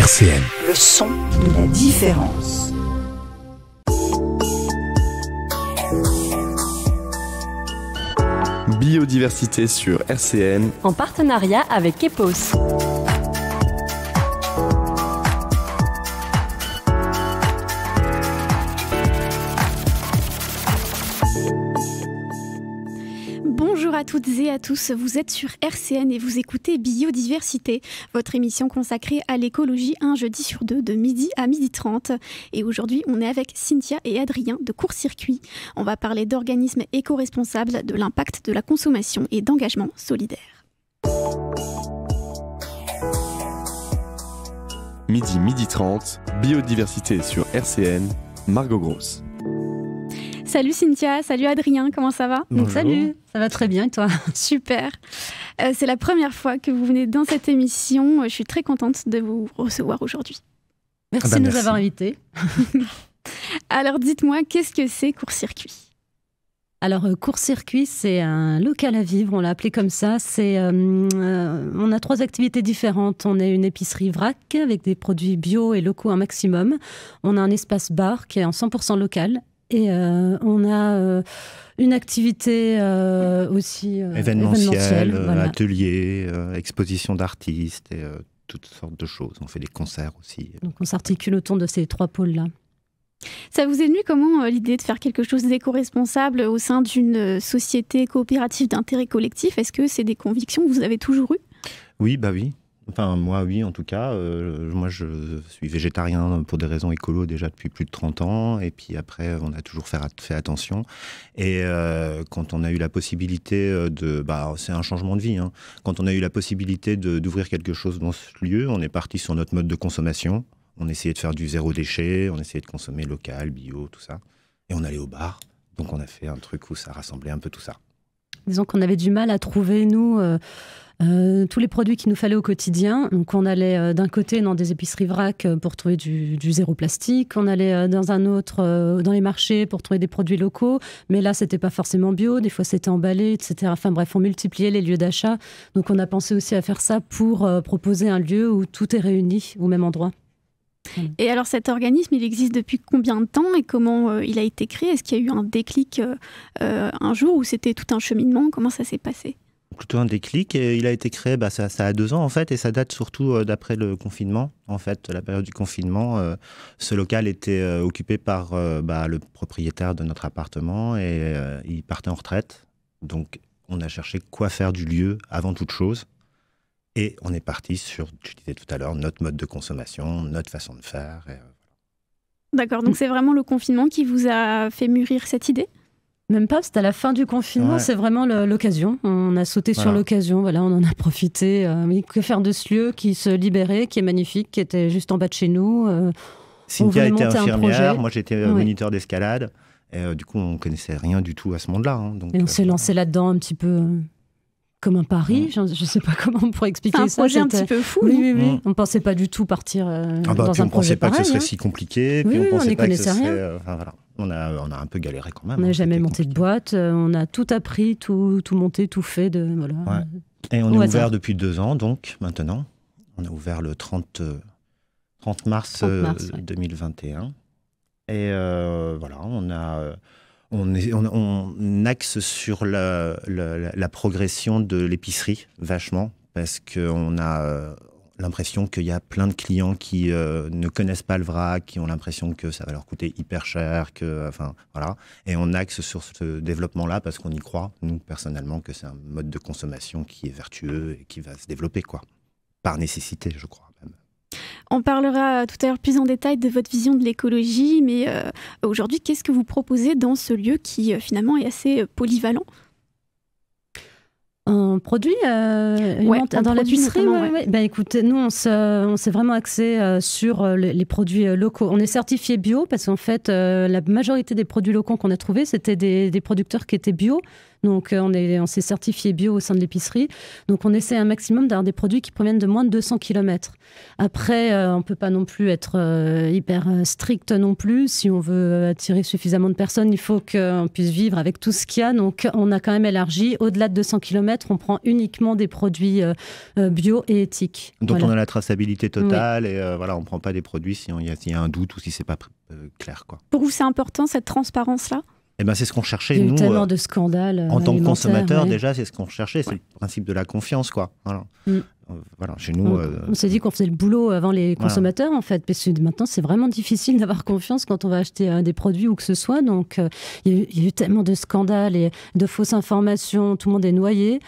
RCN. Le son de la différence. Biodiversité sur RCN. En partenariat avec EPOS. Bonjour à toutes et à tous, vous êtes sur RCN et vous écoutez Biodiversité, votre émission consacrée à l'écologie un jeudi sur deux de midi à 12h30. Et aujourd'hui, on est avec Cynthia et Adrien de Court Circuit. On va parler d'organismes éco-responsables, de l'impact de la consommation et d'engagement solidaire. Midi 30, Biodiversité sur RCN, Margot Grosse. Salut Cynthia, salut Adrien, comment ça va ? Bonjour. Salut, ça va très bien et toi ? Super. C'est la première fois que vous venez dans cette émission. Je suis très contente de vous recevoir aujourd'hui. Merci de nous avoir invités. Alors dites-moi, qu'est-ce que c'est Court Circuit ? Alors Court Circuit, c'est un local à vivre, on l'a appelé comme ça. On a 3 activités différentes. On est une épicerie vrac avec des produits bio et locaux un maximum. On a un espace bar qui est en 100% local. Et on a une activité aussi événementielle, voilà. Atelier, exposition d'artistes et toutes sortes de choses. On fait des concerts aussi. Donc on s'articule autour de ces 3 pôles-là. Ça vous est venu comment l'idée de faire quelque chose d'éco-responsable au sein d'une société coopérative d'intérêt collectif ? Est-ce que c'est des convictions que vous avez toujours eues ? Oui, bah oui. Enfin, moi, oui, en tout cas. Moi, je suis végétarien pour des raisons écolo déjà depuis plus de 30 ans. Et puis après, on a toujours fait attention. Et quand on a eu la possibilité c'est un changement de vie. Hein. Quand on a eu la possibilité d'ouvrir quelque chose dans ce lieu, on est parti sur notre mode de consommation. On essayait de faire du zéro déchet, on essayait de consommer local, bio, tout ça. Et on allait au bar. Donc on a fait un truc où ça rassemblait un peu tout ça. Disons qu'on avait du mal à trouver, nous, tous les produits qu'il nous fallait au quotidien. Donc on allait d'un côté dans des épiceries vrac pour trouver du zéro plastique. On allait dans un autre, dans les marchés pour trouver des produits locaux. Mais là, c'était pas forcément bio. Des fois, c'était emballé, etc. Enfin bref, on multipliait les lieux d'achat. Donc on a pensé aussi à faire ça pour proposer un lieu où tout est réuni au même endroit. Et alors cet organisme, il existe depuis combien de temps et comment il a été créé ? Est-ce qu'il y a eu un déclic un jour ou c'était tout un cheminement ? Comment ça s'est passé ? Plutôt un déclic, et il a été créé, ça a 2 ans en fait, et ça date surtout d'après le confinement. En fait, la période du confinement, ce local était occupé par le propriétaire de notre appartement et il partait en retraite. Donc on a cherché quoi faire du lieu avant toute chose. Et on est parti sur, je disais tout à l'heure, notre mode de consommation, notre façon de faire. Et D'accord, donc c'est vraiment le confinement qui vous a fait mûrir cette idée ? Même pas, c'était à la fin du confinement, ouais. C'est vraiment l'occasion. On a sauté sur l'occasion, voilà, on en a profité. Mais que faire de ce lieu qui se libérait, qui est magnifique, qui était juste en bas de chez nous. Cynthia était infirmière, moi j'étais moniteur d'escalade. Et du coup, on ne connaissait rien du tout à ce monde-là. Hein, donc, et on s'est lancé là-dedans un petit peu... comme un pari, je ne sais pas comment on pourrait expliquer ça. C'est un projet un petit peu fou. Oui. On ne pensait pas du tout partir dans un projet pareil. On ne pensait pas que ce serait si compliqué. Oui, puis on n'y connaissait rien. Voilà. On a un peu galéré quand même. On n'a jamais monté de boîte, on a tout appris, tout monté, tout fait. Voilà. Ouais. Et on est ouvert depuis 2 ans, donc maintenant. On a ouvert le 30 mars 2021. Et voilà, on axe sur la progression de l'épicerie, vachement, parce qu'on a l'impression qu'il y a plein de clients qui ne connaissent pas le vrac, qui ont l'impression que ça va leur coûter hyper cher, voilà. Et on axe sur ce développement-là parce qu'on y croit, nous, personnellement, que c'est un mode de consommation qui est vertueux et qui va se développer, quoi. Par nécessité, je crois. On parlera tout à l'heure plus en détail de votre vision de l'écologie, mais aujourd'hui, qu'est-ce que vous proposez dans ce lieu qui finalement est assez polyvalent ? Un produit dans l'épicerie, écoutez, nous on s'est vraiment axé sur les produits locaux. On est certifié bio parce qu'en fait la majorité des produits locaux qu'on a trouvés c'était des producteurs qui étaient bio. Donc, on s'est certifié bio au sein de l'épicerie. Donc, on essaie un maximum d'avoir des produits qui proviennent de moins de 200 km. Après, on ne peut pas non plus être hyper strict non plus. Si on veut attirer suffisamment de personnes, il faut qu'on puisse vivre avec tout ce qu'il y a. Donc, on a quand même élargi. Au-delà de 200 km, on prend uniquement des produits bio et éthiques. Donc, on a la traçabilité totale et voilà, on ne prend pas des produits s'il y a un doute ou si ce n'est pas clair, quoi. Pour vous, c'est important, cette transparence-là ? Eh ben, c'est ce qu'on cherchait, nous. Il y a eu nous, tellement de scandales en tant que consommateurs, ouais. déjà, c'est ce qu'on recherchait. C'est le principe de la confiance, quoi. Voilà. Voilà, chez nous... On s'est dit qu'on faisait le boulot avant les consommateurs, en fait, parce que maintenant, c'est vraiment difficile d'avoir confiance quand on va acheter des produits ou que ce soit. Donc, il y a eu tellement de scandales et de fausses informations, tout le monde est noyé.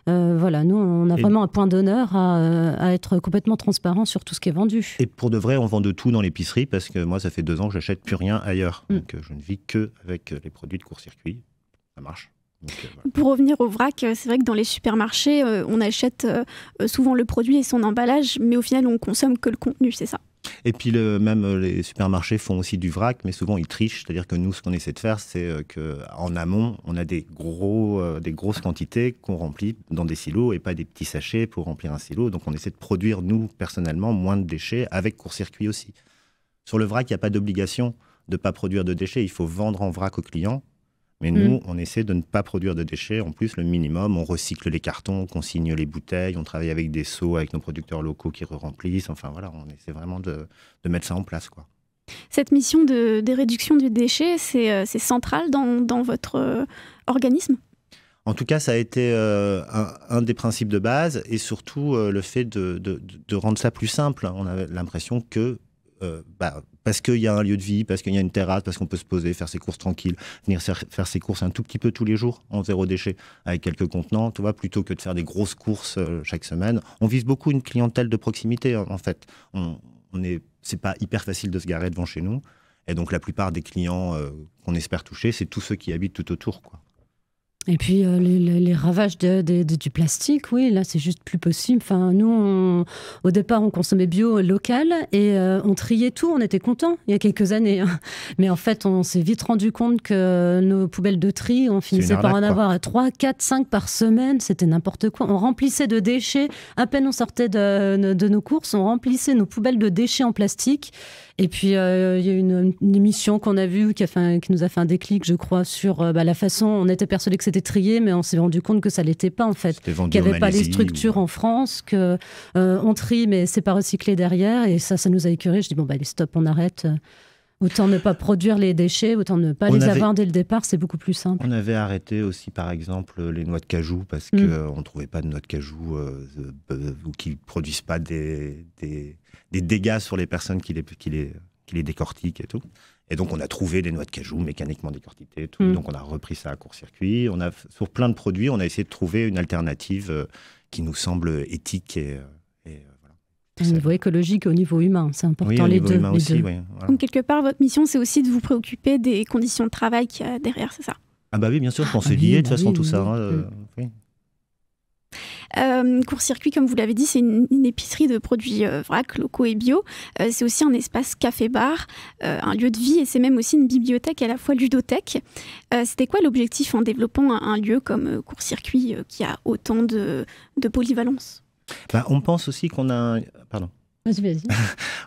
Voilà, nous, on a vraiment un point d'honneur à être complètement transparent sur tout ce qui est vendu. Et pour de vrai, on vend de tout dans l'épicerie, parce que moi, ça fait 2 ans que j'achète plus rien ailleurs. Donc, je ne vis que avec les produits de court-circuit. Ça marche. Donc, voilà. Pour revenir au vrac, c'est vrai que dans les supermarchés, on achète souvent le produit et son emballage, mais au final, on consomme que le contenu, c'est ça. Et puis même les supermarchés font aussi du vrac, mais souvent ils trichent. C'est-à-dire que nous, ce qu'on essaie de faire, c'est qu'en amont, on a des grosses quantités qu'on remplit dans des silos et pas des petits sachets pour remplir un silo. Donc on essaie de produire, nous, personnellement, moins de déchets avec court-circuit aussi. Sur le vrac, il n'y a pas d'obligation de ne pas produire de déchets. Il faut vendre en vrac aux clients. Mais nous, on essaie de ne pas produire de déchets. En plus, le minimum, on recycle les cartons, on consigne les bouteilles, on travaille avec des seaux, avec nos producteurs locaux qui remplissent. Enfin voilà, on essaie vraiment de mettre ça en place, quoi. Cette mission de réduction du déchet, c'est central dans votre organisme ? En tout cas, ça a été un des principes de base et surtout le fait de rendre ça plus simple. On avait l'impression que... parce qu'il y a un lieu de vie, parce qu'il y a une terrasse, parce qu'on peut se poser, faire ses courses tranquilles, venir faire ses courses un tout petit peu tous les jours en 0 déchet, avec quelques contenants, tu vois, plutôt que de faire des grosses courses chaque semaine. On vise beaucoup une clientèle de proximité, en fait. C'est pas hyper facile de se garer devant chez nous. Et donc, la plupart des clients qu'on espère toucher, c'est tous ceux qui habitent tout autour, quoi. Et puis les ravages du plastique, oui, là c'est juste plus possible. Enfin, nous, au départ, on consommait bio local et on triait tout, on était contents il y a quelques années. Hein. Mais en fait, on s'est vite rendu compte que nos poubelles de tri, on finissait par en avoir 3, 4, 5 par semaine, c'était n'importe quoi. On remplissait de déchets, à peine on sortait de nos courses, on remplissait nos poubelles de déchets en plastique. Et puis, il y a une émission qu'on a vue qui nous a fait un déclic, je crois, sur la façon... On était persuadés que c'était trié, mais on s'est rendu compte que ça ne l'était pas, en fait. Qu'il n'y avait pas les structures en France, qu'on trie, mais c'est pas recyclé derrière. Et ça nous a écœurés. Je dis, allez, stop, on arrête. Autant ne pas produire les déchets, autant ne pas avoir dès le départ, c'est beaucoup plus simple. On avait arrêté aussi, par exemple, les noix de cajou, parce qu'on ne trouvait pas de noix de cajou ou qui ne produisent pas des dégâts sur les personnes qui les décortiquent et tout. Et donc, on a trouvé des noix de cajou mécaniquement décortiquées et tout. Donc, on a repris ça à court-circuit. Sur plein de produits, on a essayé de trouver une alternative qui nous semble éthique et voilà. Au niveau écologique et au niveau humain, c'est important, oui, les deux. Humain aussi, oui, voilà. Donc, quelque part, votre mission, c'est aussi de vous préoccuper des conditions de travail qu'il y a derrière, c'est ça ? Ah bah oui, bien sûr, je pense que c'est lié de toute façon tout ça. Oui. Court-circuit, comme vous l'avez dit, c'est une épicerie de produits vrac, locaux et bio. C'est aussi un espace café-bar, un lieu de vie et c'est même aussi une bibliothèque à la fois ludothèque. C'était quoi l'objectif en développant un lieu comme Court-circuit qui a autant de polyvalence ? On pense aussi qu'on a... Pardon. Vas-y.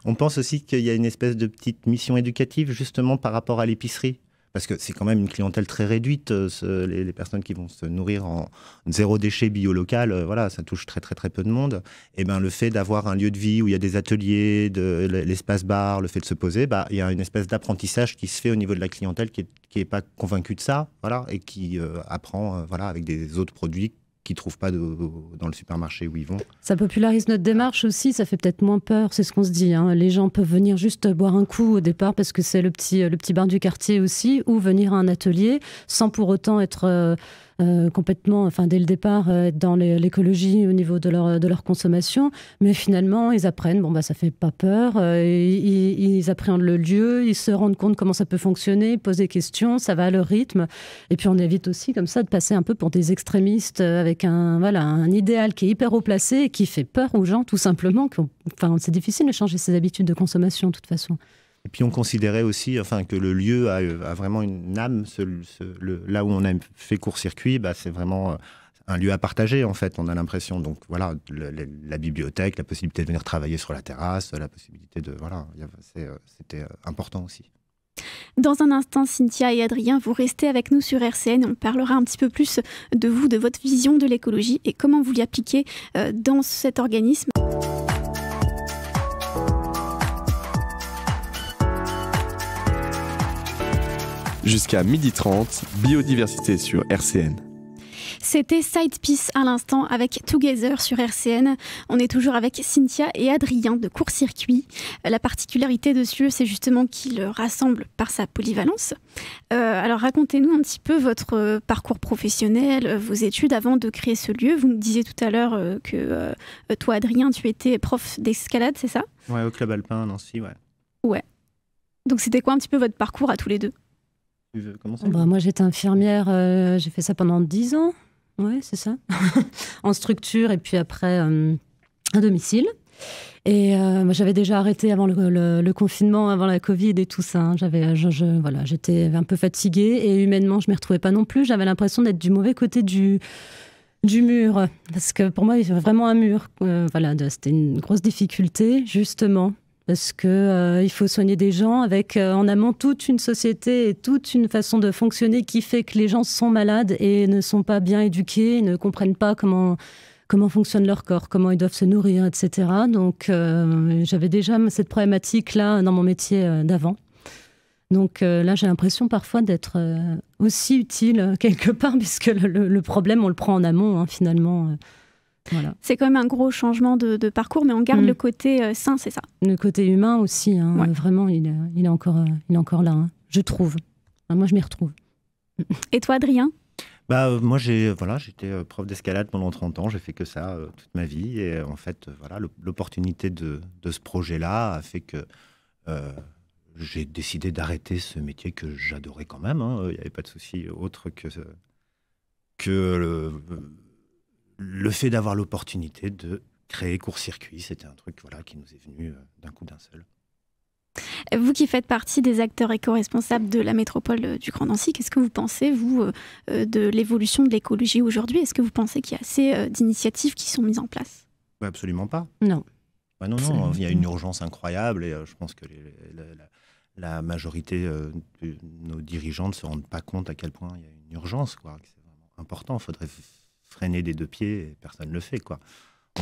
On pense aussi qu'il y a une espèce de petite mission éducative justement par rapport à l'épicerie. Parce que c'est quand même une clientèle très réduite, les personnes qui vont se nourrir en 0 déchet bio local, voilà, ça touche très très très peu de monde. Et le fait d'avoir un lieu de vie où il y a des ateliers, l'espace bar, le fait de se poser, il y a une espèce d'apprentissage qui se fait au niveau de la clientèle qui est pas convaincue de ça, voilà, et qui apprend avec des autres produits qu'ils ne trouvent pas dans le supermarché où ils vont. Ça popularise notre démarche aussi, ça fait peut-être moins peur, c'est ce qu'on se dit. Hein. Les gens peuvent venir juste boire un coup au départ parce que c'est le petit bar du quartier aussi, ou venir à un atelier sans pour autant être complètement, dès le départ, être dans l'écologie au niveau de leur consommation. Mais finalement, ils apprennent, ça fait pas peur, ils appréhendent le lieu, ils se rendent compte comment ça peut fonctionner, ils posent des questions, ça va à leur rythme. Et puis on évite aussi comme ça de passer un peu pour des extrémistes avec un idéal qui est hyper haut placé et qui fait peur aux gens tout simplement. C'est difficile de changer ses habitudes de consommation de toute façon. Et puis on considérait aussi que le lieu a vraiment une âme. Là où on a fait court-circuit, c'est vraiment un lieu à partager, en fait, on a l'impression. Donc voilà, la bibliothèque, la possibilité de venir travailler sur la terrasse, la possibilité de... Voilà, c'était important aussi. Dans un instant, Cynthia et Adrien, vous restez avec nous sur RCN. On parlera un petit peu plus de vous, de votre vision de l'écologie et comment vous l'y appliquez dans cet organisme. Jusqu'à 12h30, biodiversité sur RCN. C'était Side Piece à l'instant avec Together sur RCN. On est toujours avec Cynthia et Adrien de Court-Circuit. La particularité de ce lieu, c'est justement qu'il rassemble par sa polyvalence. Alors racontez-nous un petit peu votre parcours professionnel, vos études avant de créer ce lieu. Vous nous disiez tout à l'heure que toi, Adrien, tu étais prof d'escalade, c'est ça ? Ouais, au Club Alpin à Nancy, ouais. Ouais. Donc c'était quoi un petit peu votre parcours à tous les deux ? Tu veux commencer ? Moi, j'étais infirmière, j'ai fait ça pendant 10 ans. Oui, c'est ça. En structure et puis après à domicile. Et moi, j'avais déjà arrêté avant le confinement, avant la Covid et tout ça. Voilà, j'étais un peu fatiguée et humainement, je ne m'y retrouvais pas non plus. J'avais l'impression d'être du mauvais côté du mur. Parce que pour moi, il y avait vraiment un mur. Voilà, c'était une grosse difficulté, justement. Parce qu'il faut soigner des gens avec en amont toute une société et toute une façon de fonctionner qui fait que les gens sont malades et ne sont pas bien éduqués, ne comprennent pas comment fonctionne leur corps, comment ils doivent se nourrir, etc. Donc j'avais déjà cette problématique-là dans mon métier d'avant. Donc là, j'ai l'impression parfois d'être aussi utile quelque part, puisque le problème, on le prend en amont, finalement. Voilà. C'est quand même un gros changement de parcours, mais on garde le côté sain, c'est ça. Le côté humain aussi, ouais. Vraiment, il est encore là, je trouve. Moi, je m'y retrouve. Et toi, Adrien ? Moi, j'étais prof d'escalade pendant 30 ans, j'ai fait que ça toute ma vie. Et en fait, l'opportunité de ce projet-là a fait que j'ai décidé d'arrêter ce métier que j'adorais quand même. Il n'y avait pas de souci autre que le fait d'avoir l'opportunité de créer Court-Circuit. C'était un truc qui nous est venu d'un coup d'un seul. Vous qui faites partie des acteurs éco-responsables de la métropole du Grand Nancy, qu'est-ce que vous pensez, vous, de l'évolution de l'écologie aujourd'hui ? Est-ce que vous pensez qu'il y a assez d'initiatives qui sont mises en place ? Absolument pas. Non. Non, il y a une urgence incroyable et je pense que la majorité de nos dirigeants ne se rendent pas compte à quel point il y a une urgence, que c'est vraiment important. Il faudrait freiner des deux pieds et personne ne le fait,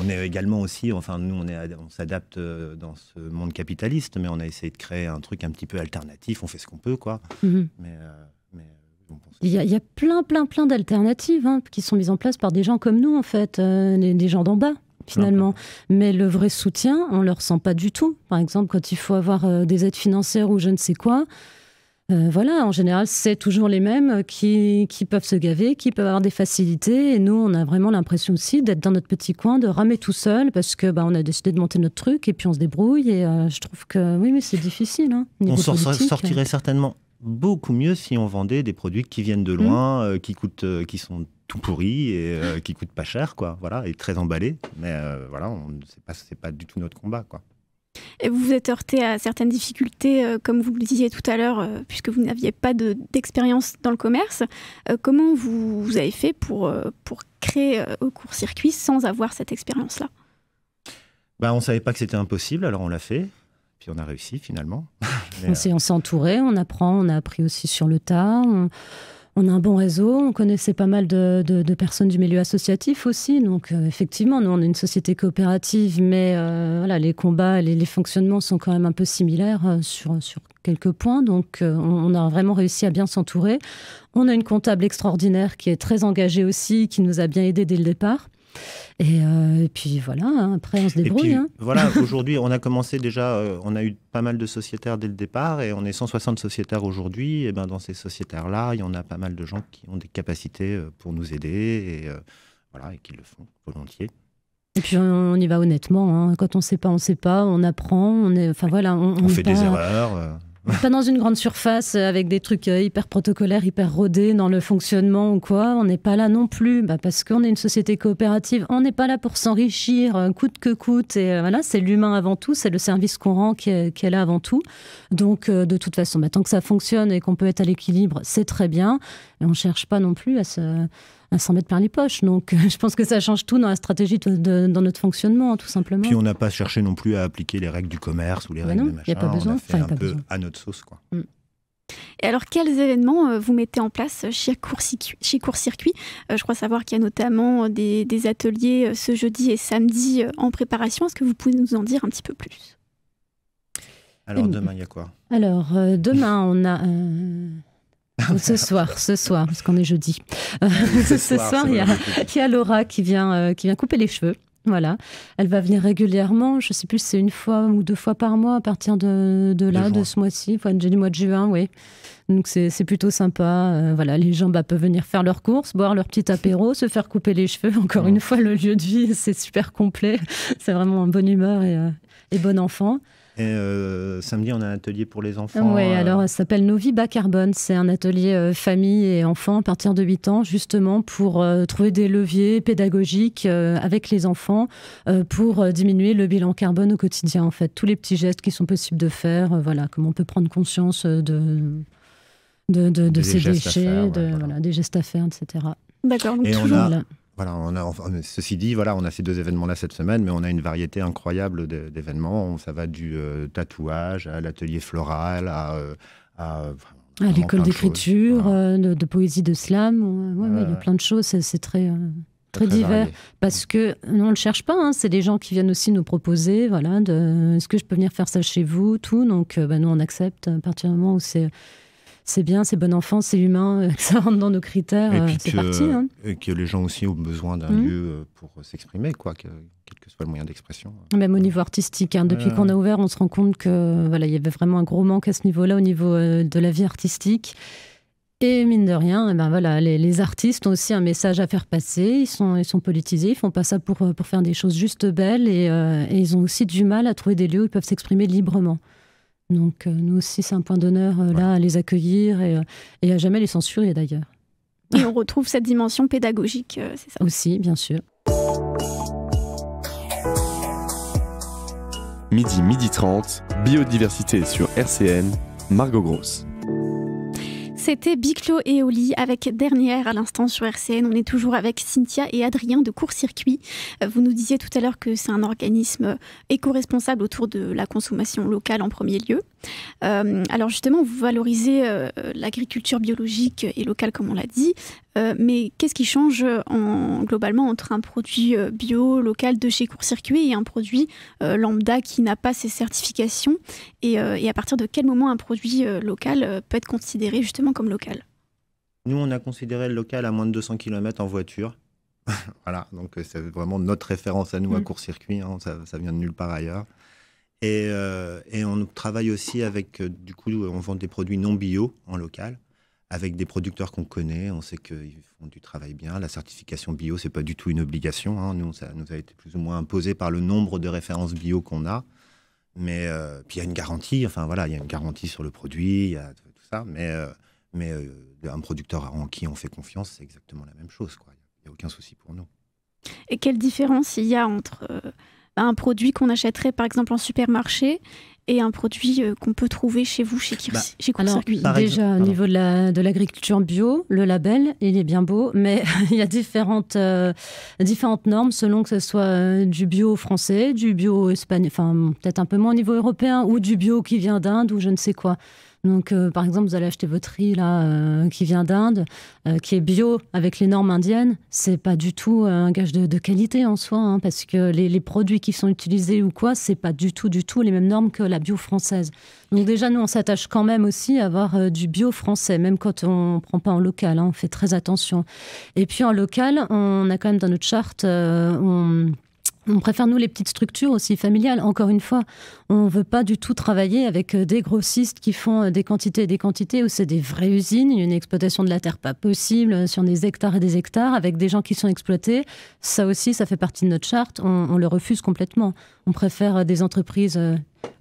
On est également aussi, nous on s'adapte dans ce monde capitaliste, mais on a essayé de créer un truc un petit peu alternatif, on fait ce qu'on peut, Mais il y a plein d'alternatives qui sont mises en place par des gens comme nous, en fait, des gens d'en bas, finalement. Mais le vrai soutien, on ne le ressent pas du tout. Par exemple, quand il faut avoir des aides financières ou je ne sais quoi, en général, c'est toujours les mêmes qui peuvent se gaver, qui peuvent avoir des facilités. Et nous, on a vraiment l'impression aussi d'être dans notre petit coin, de ramer tout seul, parce que on a décidé de monter notre truc et puis on se débrouille. Et je trouve que oui, mais c'est difficile. On sortirait certainement beaucoup mieux si on vendait des produits qui viennent de loin, qui sont tout pourris et qui coûtent pas cher, et très emballés. Mais c'est pas du tout notre combat, Et vous vous êtes heurté à certaines difficultés, comme vous le disiez tout à l'heure, puisque vous n'aviez pas d'expérience dans le commerce. Comment vous avez fait pour créer Court-Circuit sans avoir cette expérience-là ? On ne savait pas que c'était impossible, alors on l'a fait. Puis on a réussi finalement. On s'est entouré, on apprend, on a appris aussi sur le tas. On a un bon réseau, on connaissait pas mal de personnes du milieu associatif aussi. Donc effectivement, nous on est une société coopérative, mais les combats, les fonctionnements sont quand même un peu similaires sur quelques points. Donc on a vraiment réussi à bien s'entourer. On a une comptable extraordinaire qui est très engagée aussi, qui nous a bien aidés dès le départ. Et puis après on se débrouille. Aujourd'hui on a commencé déjà, on a eu pas mal de sociétaires dès le départ et on est 160 sociétaires aujourd'hui. Et dans ces sociétaires-là, il y en a pas mal de gens qui ont des capacités pour nous aider et qui le font volontiers. Et puis on y va honnêtement, quand on ne sait pas, on apprend, on fait des erreurs. Pas dans une grande surface avec des trucs hyper protocolaires, hyper rodés dans le fonctionnement ou quoi. On n'est pas là non plus parce qu'on est une société coopérative. On n'est pas là pour s'enrichir coûte que coûte. Et voilà, c'est l'humain avant tout, c'est le service qu'on rend qui est là avant tout. Donc de toute façon, tant que ça fonctionne et qu'on peut être à l'équilibre, c'est très bien. Et on ne cherche pas non plus à s'en mettre plein les poches. Donc je pense que ça change tout dans la stratégie, dans notre fonctionnement, tout simplement. Puis on n'a pas cherché non plus à appliquer les règles du commerce ou les règles de machin. Il n'y a pas besoin. On a fait un peu à notre sauce, quoi. Et alors, quels événements vous mettez en place chez Court-Circuit? Je crois savoir qu'il y a notamment des ateliers ce jeudi et samedi en préparation. Est-ce que vous pouvez nous en dire un petit peu plus? Alors, demain, il y a quoi? Alors, demain, on a... Ce soir, parce qu'on est jeudi. Ce soir, il y a Laura qui vient couper les cheveux. Voilà. Elle va venir régulièrement, je ne sais plus si c'est 1 fois ou 2 fois par mois à partir de ce mois-ci, du mois de juin, oui. Donc c'est plutôt sympa. Voilà, les gens peuvent venir faire leurs courses, boire leur petit apéro, se faire couper les cheveux. Encore une fois, le lieu de vie, c'est super complet. C'est vraiment un bonne humeur et bon enfant. Et samedi, on a un atelier pour les enfants. Oui, alors ça s'appelle Nos vies bas carbone. C'est un atelier famille et enfants à partir de 8 ans, justement pour trouver des leviers pédagogiques avec les enfants pour diminuer le bilan carbone au quotidien. En fait, tous les petits gestes qui sont possibles de faire, voilà, comment on peut prendre conscience de ces déchets, des gestes à faire, etc. D'accord, donc et toujours... Ceci dit, on a ces 2 événements-là cette semaine, mais on a une variété incroyable d'événements. Ça va du tatouage à l'atelier floral, à l'école d'écriture, de poésie, de slam. Il y a plein de choses. C'est très divers. Varié. Parce que on ne le cherche pas. C'est des gens qui viennent aussi nous proposer. Est-ce que je peux venir faire ça chez vous, tout. Donc, nous, on accepte à partir du moment où c'est bien, c'est bon enfant, c'est humain, que ça rentre dans nos critères, c'est parti. Et que les gens aussi ont besoin d'un lieu pour s'exprimer, quel que soit le moyen d'expression. Même au niveau artistique, depuis qu'on a ouvert, on se rend compte que il y avait vraiment un gros manque à ce niveau-là, au niveau de la vie artistique. Et mine de rien, les artistes ont aussi un message à faire passer, ils sont politisés, ils font pas ça pour faire des choses juste belles, et ils ont aussi du mal à trouver des lieux où ils peuvent s'exprimer librement. Donc nous aussi, c'est un point d'honneur là à les accueillir et à jamais les censurer d'ailleurs. Et on retrouve cette dimension pédagogique, c'est ça? Aussi, bien sûr. 12h30, biodiversité sur RCN, Margot Gross. C'était Biclo et Oli avec Dernière à l'instant sur RCN. On est toujours avec Cynthia et Adrien de Court-Circuit. Vous nous disiez tout à l'heure que c'est un organisme éco-responsable autour de la consommation locale en premier lieu. Alors justement, vous valorisez l'agriculture biologique et locale comme on l'a dit. Mais qu'est-ce qui change globalement entre un produit bio, local de chez Court-Circuit et un produit lambda qui n'a pas ces certifications et à partir de quel moment un produit local peut être considéré justement comme local? Nous, on a considéré le local à moins de 200 km en voiture. Voilà, donc c'est vraiment notre référence à nous à Court-Circuit, ça vient de nulle part ailleurs. Et on travaille aussi avec, du coup, on vend des produits non bio en local, avec des producteurs qu'on connaît, on sait qu'ils font du travail bien. La certification bio, c'est pas du tout une obligation. Nous, ça nous a été plus ou moins imposé par le nombre de références bio qu'on a. Mais puis il y a une garantie, il y a une garantie sur le produit, il y a tout ça. Mais un producteur en qui on fait confiance, c'est exactement la même chose, quoi. Il n'y a aucun souci pour nous. Et quelle différence il y a entre un produit qu'on achèterait par exemple en supermarché et un produit qu'on peut trouver chez vous, chez Court-Circuit? Déjà, au niveau de l'agriculture bio, le label, il est bien beau, mais il y a différentes normes selon que ce soit du bio français, du bio espagnol, peut-être un peu moins au niveau européen, ou du bio qui vient d'Inde, ou je ne sais quoi. Donc, par exemple, vous allez acheter votre riz là, qui vient d'Inde, qui est bio avec les normes indiennes. C'est pas du tout un gage de qualité en soi, parce que les produits qui sont utilisés ou quoi, c'est pas du tout les mêmes normes que la bio française. Donc déjà, nous, on s'attache quand même aussi à avoir du bio français, même quand on prend pas en local. On fait très attention. Et puis en local, on a quand même dans notre charte, on préfère, nous, les petites structures aussi familiales. Encore une fois, on ne veut pas du tout travailler avec des grossistes qui font des quantités et des quantités où c'est des vraies usines. Il y a une exploitation de la terre pas possible sur des hectares et des hectares avec des gens qui sont exploités. Ça aussi, ça fait partie de notre charte. On le refuse complètement. On préfère des entreprises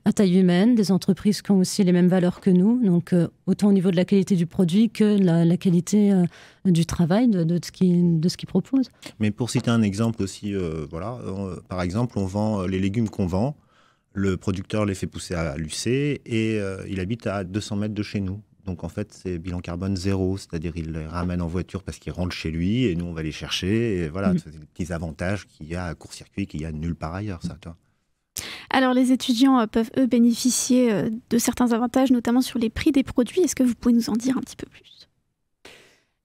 à taille humaine, des entreprises qui ont aussi les mêmes valeurs que nous, donc autant au niveau de la qualité du produit que la qualité du travail, de ce qu'ils proposent. Mais pour citer un exemple aussi, par exemple, on vend les légumes qu'on vend, le producteur les fait pousser à Lucé et il habite à 200 mètres de chez nous. Donc en fait, c'est bilan carbone 0, c'est-à-dire il les ramène en voiture parce qu'il rentre chez lui et nous on va les chercher. Et voilà, c'est des petits avantages qu'il y a à court-circuit qu'il y a nulle part ailleurs, ça, toi. Alors les étudiants peuvent eux bénéficier de certains avantages, notamment sur les prix des produits. Est-ce que vous pouvez nous en dire un petit peu plus ?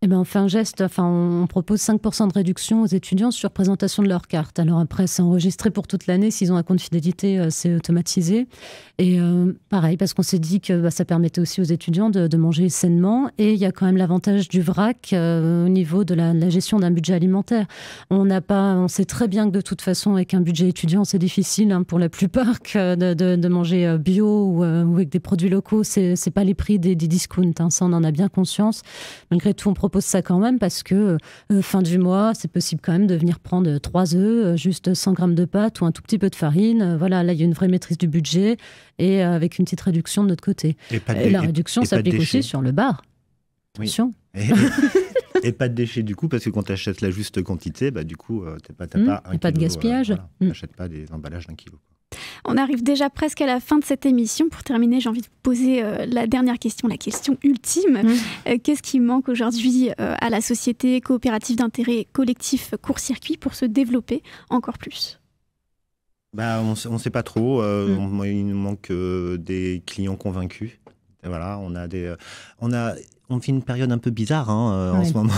Eh ben, on fait un geste, on propose 5% de réduction aux étudiants sur présentation de leur carte. Alors après, c'est enregistré pour toute l'année. S'ils ont un compte fidélité, c'est automatisé. Et pareil, parce qu'on s'est dit que ça permettait aussi aux étudiants de manger sainement. Et il y a quand même l'avantage du vrac au niveau de la gestion d'un budget alimentaire. On sait très bien que de toute façon, avec un budget étudiant, c'est difficile pour la plupart de manger bio ou avec des produits locaux. C'est pas les prix des discounts. Ça, on en a bien conscience. Malgré tout, on propose ça quand même parce que fin du mois, c'est possible quand même de venir prendre 3 œufs, juste 100 grammes de pâtes ou un tout petit peu de farine. Voilà, là, il y a une vraie maîtrise du budget et avec une petite réduction de notre côté. Et la réduction s'applique aussi sur le bar. Oui. Attention. Et pas de déchets du coup, parce que quand tu achètes la juste quantité, du coup, t'as pas de gaspillage. Tu n'achètes pas des emballages d'1 kilo. On arrive déjà presque à la fin de cette émission. Pour terminer, j'ai envie de vous poser la dernière question, la question ultime. Qu'est-ce qui manque aujourd'hui à la société coopérative d'intérêt collectif Court-Circuit pour se développer encore plus ? On ne sait pas trop. Il nous manque des clients convaincus. Et voilà, on vit une période un peu bizarre en ce moment.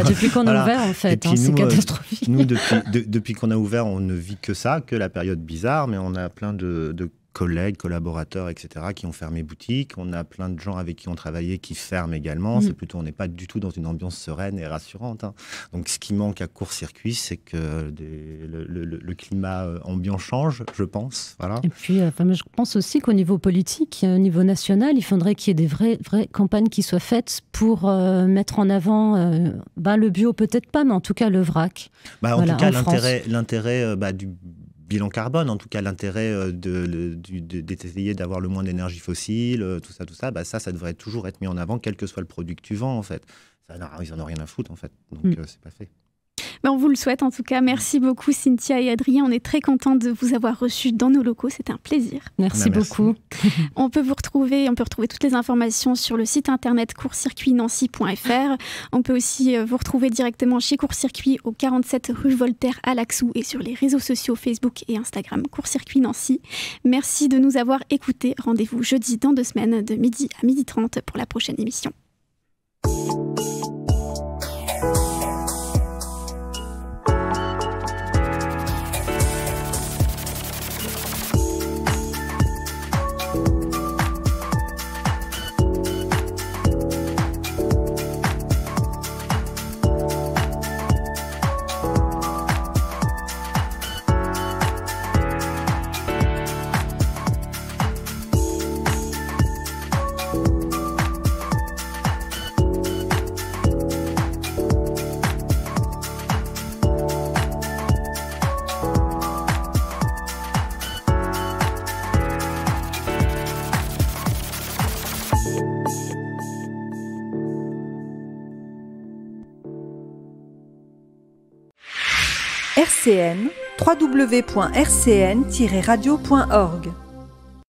Depuis qu'on a ouvert, en fait, c'est catastrophique. Nous, depuis qu'on a ouvert, on ne vit que ça, que la période bizarre, mais on a plein de collègues, collaborateurs, etc., qui ont fermé boutique. On a plein de gens avec qui on travaillait qui ferment également. C'est plutôt, on n'est pas du tout dans une ambiance sereine et rassurante. Donc, ce qui manque à Court-Circuit, c'est que le climat ambiant change, je pense. Voilà. Et puis, je pense aussi qu'au niveau politique, au niveau national, il faudrait qu'il y ait des vraies campagnes qui soient faites pour mettre en avant le bio, peut-être pas, mais en tout cas le vrac. En tout cas, l'intérêt du bilan carbone, en tout cas l'intérêt d'essayer d'avoir le moins d'énergie fossile, tout ça, ça devrait toujours être mis en avant, quel que soit le produit que tu vends, en fait. Ils n'en ont rien à foutre, en fait. Donc, c'est pas fait. On vous le souhaite, en tout cas. Merci beaucoup, Cynthia et Adrien. On est très contents de vous avoir reçus dans nos locaux. C'était un plaisir. Merci beaucoup. On peut retrouver toutes les informations sur le site internet courtcircuitnancy.fr. On peut aussi vous retrouver directement chez Court-Circuit au 47 rue Voltaire à Laxou et sur les réseaux sociaux Facebook et Instagram Court-Circuit Nancy. Merci de nous avoir écoutés. Rendez-vous jeudi dans 2 semaines de midi à 12h30 pour la prochaine émission. RCN, www.rcn-radio.org